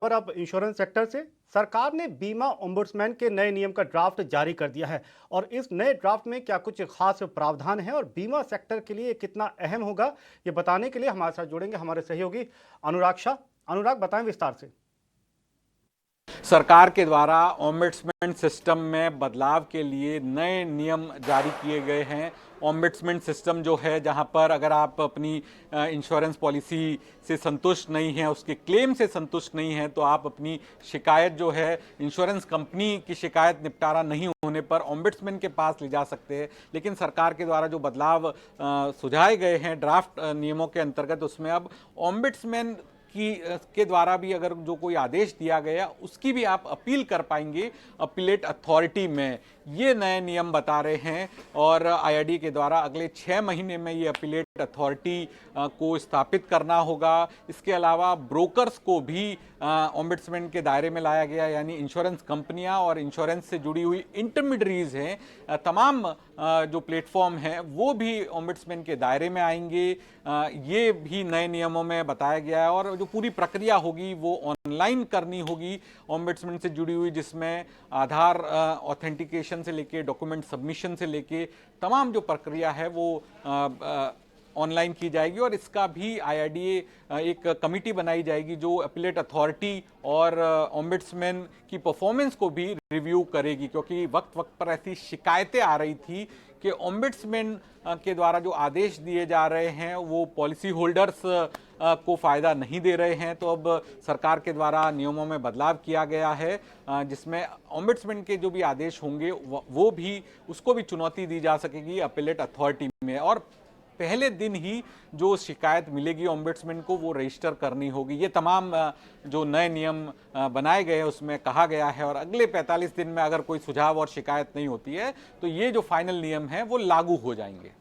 और अब insurance sector से सरकार ने बीमा ओम्बुड्समैन के नए नियम का ड्राफ्ट जारी कर दिया है। और इस नए ड्राफ्ट में क्या कुछ खास प्रावधान है और बीमा सेक्टर के लिए कितना अहम होगा, ये बताने के लिए हमारे साथ जुड़ेंगे हमारे सहयोगी अनुराग शाह। अनुराग, बताएं विस्तार से। सरकार के द्वारा ओम्बड्समैन सिस्टम में बदलाव के लिए नए नियम जारी किए गए हैं। ओम्बड्समैन सिस्टम जो है, जहां पर अगर आप अपनी इंश्योरेंस पॉलिसी से संतुष्ट नहीं हैं, उसके क्लेम से संतुष्ट नहीं हैं, तो आप अपनी शिकायत जो है इंश्योरेंस कंपनी की शिकायत निपटारा नहीं होने पर ओम्बड्समैन के पास ले जा सकते हैं। लेकिन सरकार के द्वारा जो बदलाव सुझाए गए हैं ड्राफ्ट नियमों के अंतर्गत, उसमें अब ओम्बड्समैन के द्वारा भी अगर जो कोई आदेश दिया गया उसकी भी आप अपील कर पाएंगे अपीलेट अथॉरिटी में। ये नए नियम बता रहे हैं और आईआरडी के द्वारा अगले 6 महीने में ये अपीलेट अथॉरिटी को स्थापित करना होगा। इसके अलावा ब्रोकर्स को भी ओम्बड्समैन के दायरे में लाया गया, यानी इंश्योरेंस कंपनियां और इंश्योरेंस से जुड़ी हुई इंटरमीडियरीज हैं, तमाम जो प्लेटफॉर्म हैं वो भी ओम्बड्समैन के दायरे में आएंगे। ये भी नए नियमों में बताया गया है और जो पूरी प्रक्रिया होगी वो ऑनलाइन करनी होगी ओम्बड्समैन से जुड़ी हुई, जिसमें आधार ऑथेंटिकेशन से लेके डॉक्यूमेंट सबमिशन से लेके तमाम जो प्रक्रिया है वो ऑनलाइन की जाएगी। और इसका भी आईआरडीए एक कमिटी बनाई जाएगी जो अपीलेट अथॉरिटी और ओम्बड्समैन की परफॉर्मेंस को भी रिव्यू करेगी, क्योंकि वक्त वक्त पर ऐसी शिकायतें आ रही थी कि ओम्बड्समैन के द्वारा जो आदेश दिए जा रहे हैं वो पॉलिसी होल्डर्स को फ़ायदा नहीं दे रहे हैं। तो अब सरकार के द्वारा नियमों में बदलाव किया गया है, जिसमें ओम्बड्समैन के जो भी आदेश होंगे वो भी उसको भी चुनौती दी जा सकेगी अपीलेट अथॉरिटी में। और पहले दिन ही जो शिकायत मिलेगी ओम्बड्समैन को वो रजिस्टर करनी होगी। ये तमाम जो नए नियम बनाए गए हैं उसमें कहा गया है। और अगले 45 दिन में अगर कोई सुझाव और शिकायत नहीं होती है तो ये जो फाइनल नियम है वो लागू हो जाएंगे।